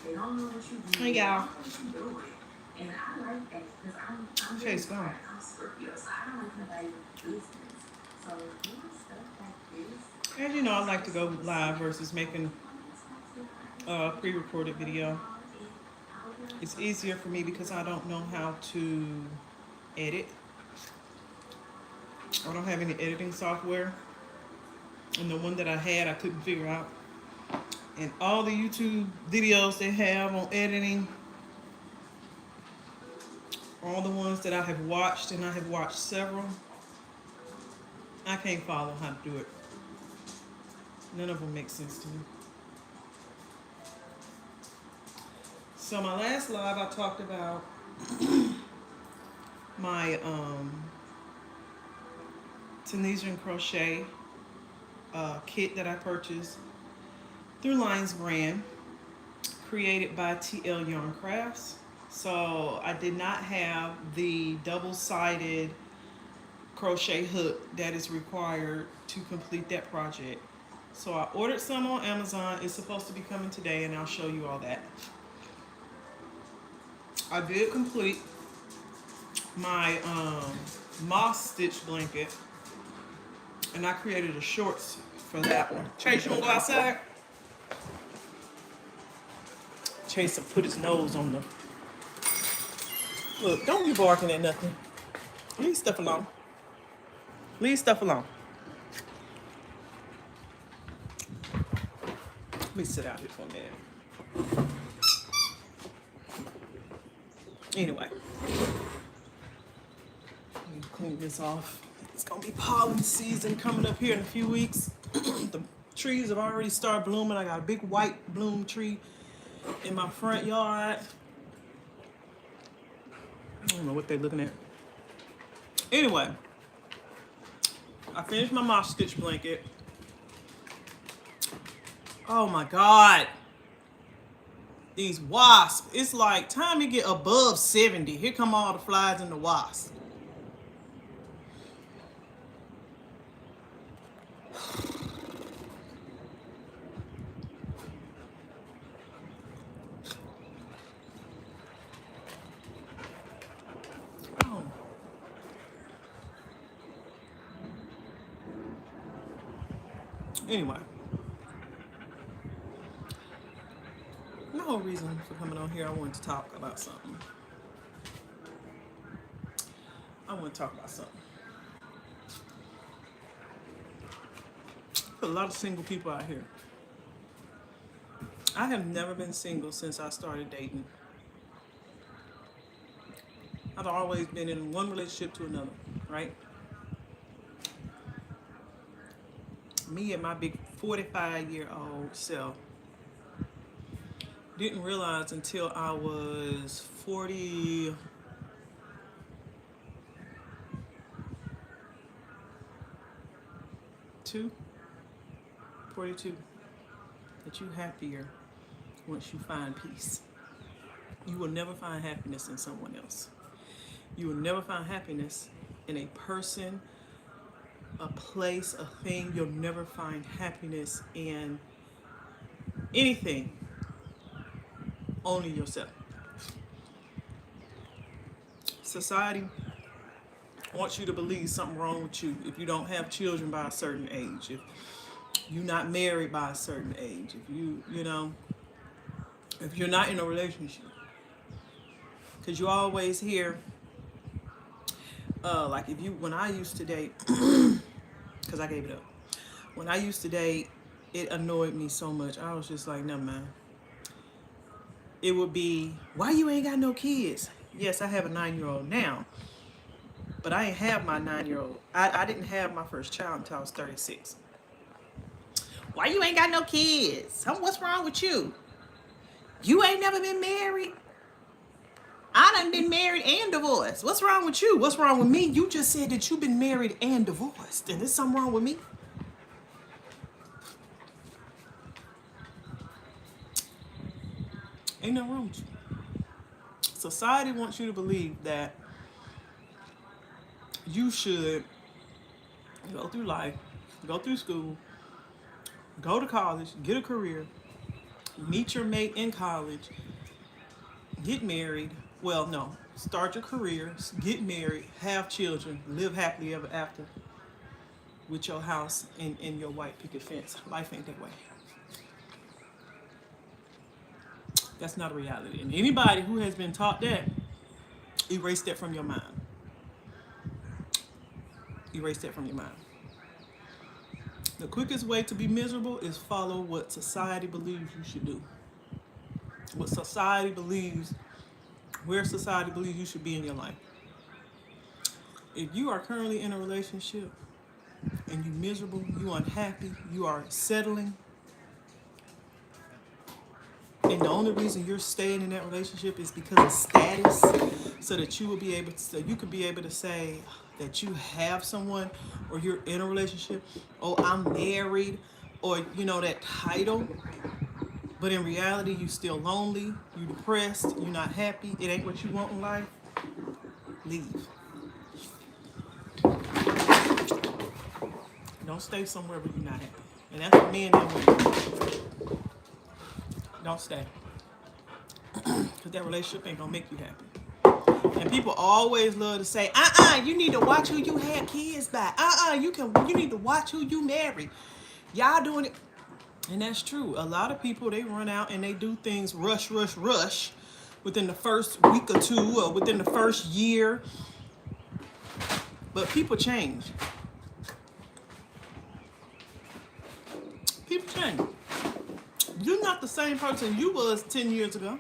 Hey y'all. Chase gone. As you know, I like to go live versus making a pre-recorded video. It's easier for me because I don't know how to edit. I don't have any editing software. And the one that I had, I couldn't figure out. And all the YouTube videos they have on editing, all the ones that I have watched, and I have watched several, I can't follow how to do it. None of them make sense to me. So my last live, I talked about my Tunisian crochet kit that I purchased through Lions Brand, created by TL Yarn Crafts. So I did not have the double-sided crochet hook that is required to complete that project. So I ordered some on Amazon. It's supposed to be coming today, and I'll show you all that. I did complete my moss stitch blanket, and I created a shorts for that one. Chase, you wanna go outside? Chase will put his nose on the... Look, don't be barking at nothing. Leave stuff alone. Leave stuff alone. Let me sit out here for a minute. Anyway. Let me clean this off. It's gonna be pollen season coming up here in a few weeks. The trees have already started blooming. I got a big white bloom tree in my front yard. I don't know what they're looking at. Anyway, I finished my moss stitch blanket. Oh my God. These wasps. It's like time to get above 70. Here come all the flies and the wasps. Oh. Anyway. The whole reason for coming on here, I wanted to talk about something. A lot of single people out here. I have never been single since I started dating. I've always been in one relationship to another, right? Me and my big 45-year-old self didn't realize until I was 42 that you're happier once you find peace. You will never find happiness in someone else. You will never find happiness in a person, a place, a thing. You'll never find happiness in anything, only yourself. Society wants you to believe something wrong with you if you don't have children by a certain age, if you're not married by a certain age, if if you're not in a relationship. Because you always hear, like when I used to date, because I gave it up. When I used to date, it annoyed me so much. I was just like, never mind. It would be, why you ain't got no kids? Yes, I have a 9-year-old now, but I ain't have my 9-year-old. I didn't have my first child until I was 36. Why you ain't got no kids? What's wrong with you? You ain't never been married? I done been married and divorced. What's wrong with you? What's wrong with me? You just said that you've been married and divorced. And there's something wrong with me? Ain't nothing wrong with you. Society wants you to believe that you should go through life, go through school, go to college, get a career, Meet your mate in college, get married. Well, no, start your career, get married, have children, live happily ever after with your house and your white picket fence. Life ain't that way. That's not a reality. And anybody who has been taught that, erase that from your mind. Erase that from your mind. The quickest way to be miserable is follow what society believes you should do. What society believes, where society believes you should be in your life. If you are currently in a relationship and you're miserable, you're unhappy, you are settling, and the only reason you're staying in that relationship is because of status, so that you will be able to, so you could be able to say that you have someone, or you're in a relationship, oh, I'm married, or you know, that title. But in reality, you're still lonely, you're depressed, you're not happy, it ain't what you want in life. Leave. Don't stay somewhere where you're not happy. And that's for men and women. Don't stay. Because that relationship ain't gonna make you happy. And people always love to say, you need to watch who you have kids by. You need to watch who you marry. Y'all doing it. And that's true. A lot of people, they run out and they do things rush within the first week or two, or within the first year. But people change. People change. You're not the same person you was 10 years ago.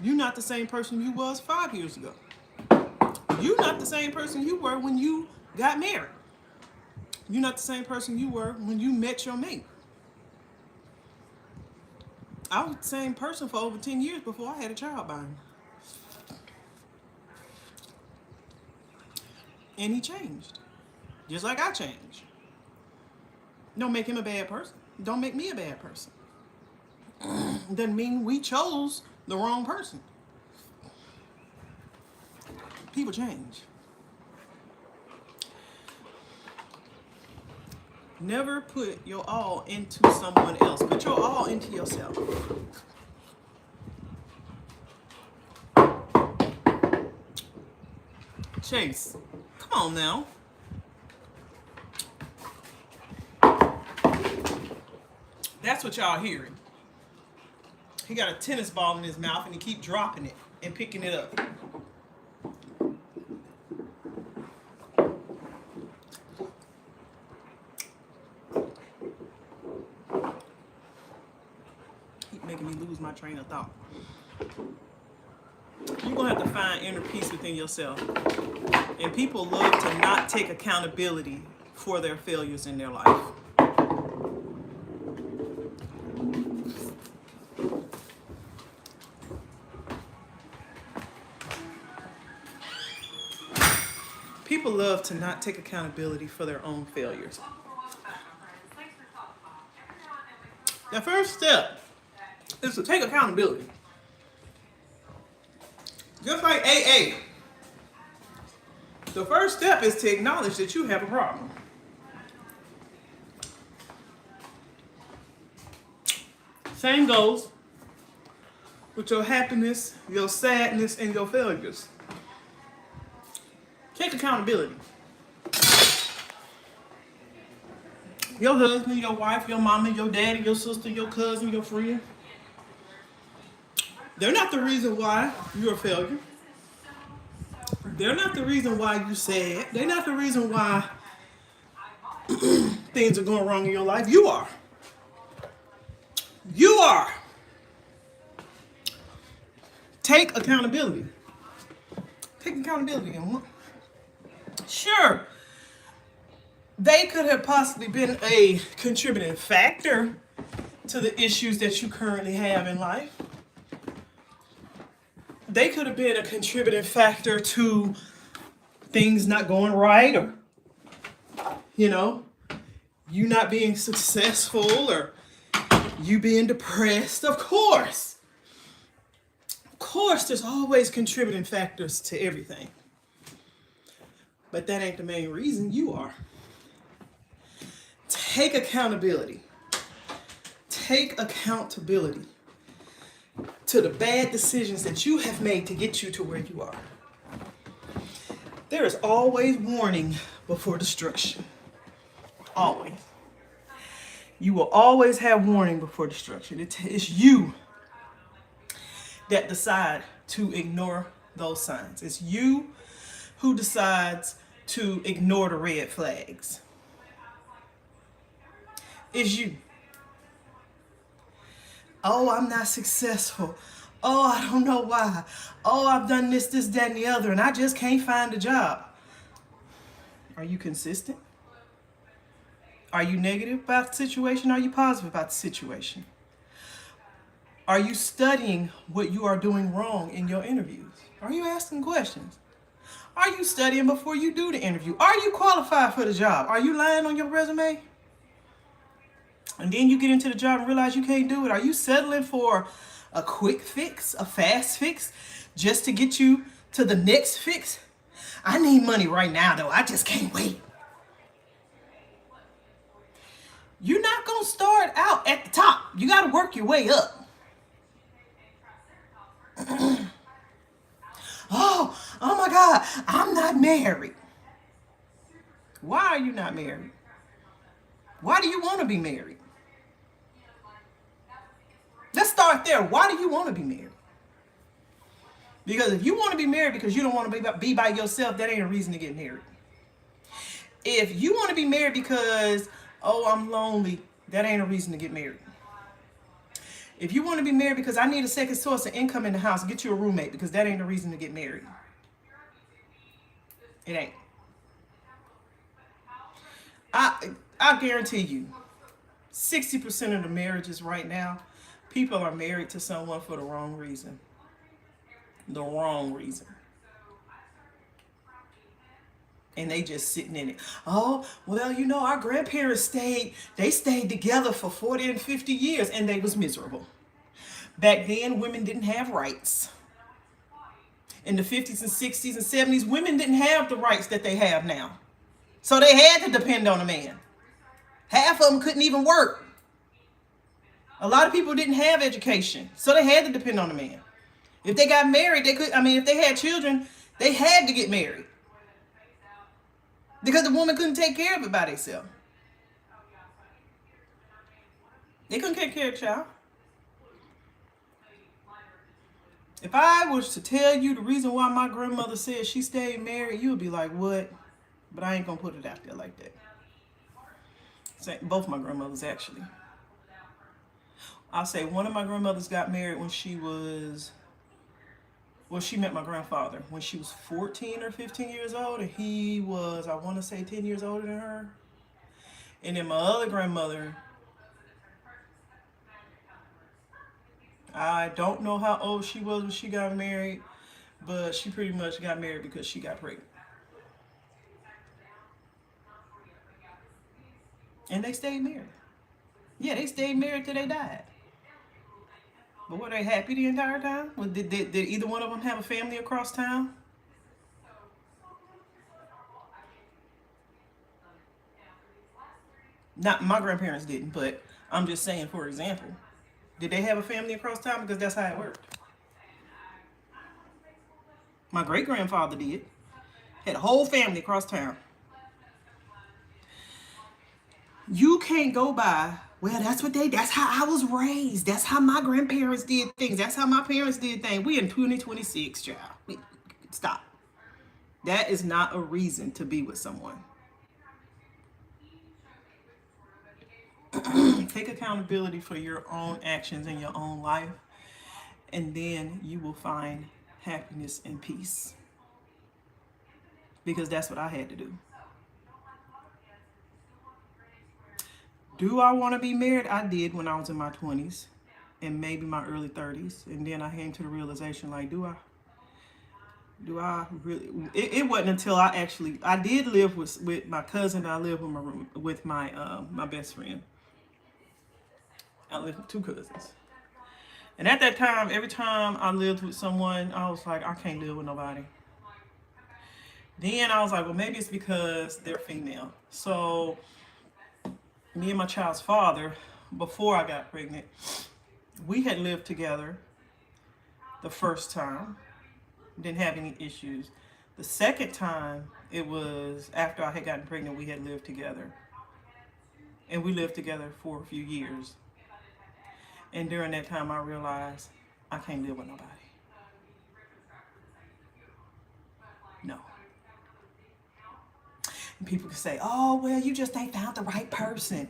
You're not the same person you was 5 years ago. You're not the same person you were when you got married. You're not the same person you were when you met your mate. I was the same person for over 10 years before I had a child by him. And he changed. Just like I changed. Don't make him a bad person. Don't make me a bad person. Doesn't mean we chose the wrong person. People change. Never put your all into someone else. Put your all into yourself. Chase, come on now. That's what y'all hearing. He got a tennis ball in his mouth and he keep dropping it and picking it up. Keep making me lose my train of thought. You're going to have to find inner peace within yourself. And people love to not take accountability for their failures in their life. People love to not take accountability for their own failures. The first step is to take accountability. Just like AA. The first step is to acknowledge that you have a problem. Same goes with your happiness, your sadness, and your failures. Take accountability. Your husband, your wife, your mama, your daddy, your sister, your cousin, your friend. They're not the reason why you're a failure. They're not the reason why you're sad. They're not the reason why things are going wrong in your life. You are. You are. Take accountability. Take accountability. Sure, they could have possibly been a contributing factor to the issues that you currently have in life. They could have been a contributing factor to things not going right, or, you know, you not being successful, or you being depressed. Of course. Of course, there's always contributing factors to everything. But that ain't the main reason. You are. Take accountability. Take accountability to the bad decisions that you have made to get you to where you are. There is always warning before destruction. Always. You will always have warning before destruction. It's you that decide to ignore those signs. It's you who decides to ignore the red flags. It's you. Oh, I'm not successful. Oh, I don't know why. Oh, I've done this, that, and the other, and I just can't find a job. Are you consistent? Are you negative about the situation? Are you positive about the situation? Are you studying what you are doing wrong in your interviews? Are you asking questions? Are you studying before you do the interview? Are you qualified for the job? Are you lying on your resume? And then you get into the job and realize you can't do it. Are you settling for a quick fix, a fast fix, just to get you to the next fix? I need money right now, though. I just can't wait. You're not going to start out at the top. You got to work your way up. Oh my God, I'm not married. Why are you not married? Why do you want to be married? Let's start there. Why do you want to be married? Because if you want to be married because you don't want to be by yourself, that ain't a reason to get married. If you want to be married because, oh, I'm lonely, that ain't a reason to get married. If you want to be married because I need a second source of income in the house, get you a roommate, because that ain't a reason to get married. It ain't. I guarantee you, 60% of the marriages right now, people are married to someone for the wrong reason. The wrong reason. And they just sitting in it. Oh, well, you know, our grandparents stayed together for 40 and 50 years and they was miserable. Back then, women didn't have rights. In the 50s and 60s and 70s, women didn't have the rights that they have now. So they had to depend on a man. Half of them couldn't even work. A lot of people didn't have education, so they had to depend on a man. If they got married, if they had children, they had to get married. Because the woman couldn't take care of it by themselves. They couldn't take care of the child. If I was to tell you the reason why my grandmother said she stayed married, you would be like, what? But I ain't going to put it out there like that. Both my grandmothers, actually. I'll say one of my grandmothers got married when she met my grandfather when she was 14 or 15 years old, and he was, I want to say, 10 years older than her. And then my other grandmother, I don't know how old she was when she got married, but she pretty much got married because she got pregnant. And they stayed married. Yeah, they stayed married till they died. But were they happy the entire time? Did either one of them have a family across town? Not my grandparents didn't, but I'm just saying, for example, did they have a family across town? Because that's how it worked. My great-grandfather did. Had a whole family across town. You can't go by, well, that's how I was raised. That's how my grandparents did things. That's how my parents did things. We in 2026, child. Stop. That is not a reason to be with someone. Take accountability for your own actions in your own life, and then you will find happiness and peace. Because that's what I had to do. Do I want to be married? I did when I was in my 20s and maybe my early 30s. And then I came to the realization, like, do I really? It wasn't until I did live with my cousin. I lived with my best friend. I lived with two cousins. And at that time, every time I lived with someone, I was like, I can't live with nobody. Then I was like, well, maybe it's because they're female. So me and my child's father, before I got pregnant, we had lived together the first time, didn't have any issues. The second time, it was after I had gotten pregnant, we had lived together. And we lived together for a few years. And during that time, I realized I can't live with nobody. No. And people can say, oh, well, you just ain't found the right person.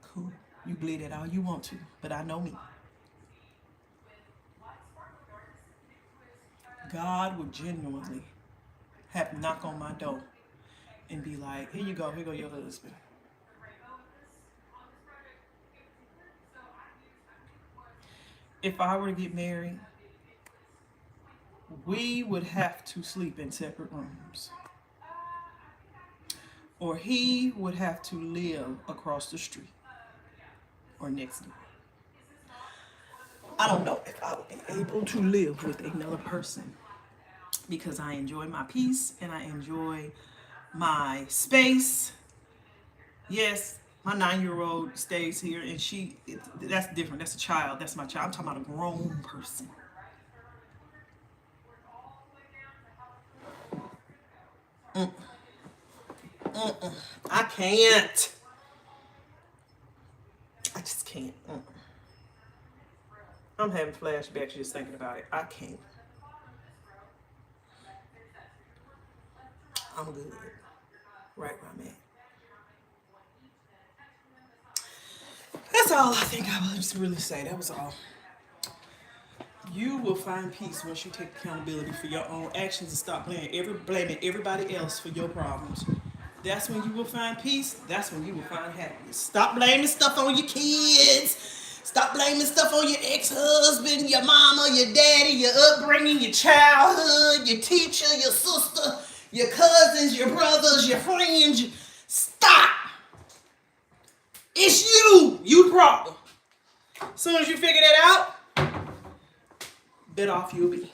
Cool. You bleed it all you want to, but I know me. God would genuinely have knock on my door and be like, here you go your husband. If I were to get married, we would have to sleep in separate rooms. Or he would have to live across the street or next door. I don't know if I would be able to live with another person because I enjoy my peace and I enjoy my space. Yes, my 9-year-old stays here and that's different. That's a child. That's my child. I'm talking about a grown person. I can't. I just can't. I'm having flashbacks just thinking about it. I can't. I'm good. Right where I'm at. That's all I think I will just really say. That was all. You will find peace once you take accountability for your own actions and stop blaming everybody else for your problems. That's when you will find peace. That's when you will find happiness. Stop blaming stuff on your kids. Stop blaming stuff on your ex-husband, your mama, your daddy, your upbringing, your childhood, your teacher, your sister, your cousins, your brothers, your friends. Stop. It's you. You the problem. As soon as you figure that out, better off you'll be.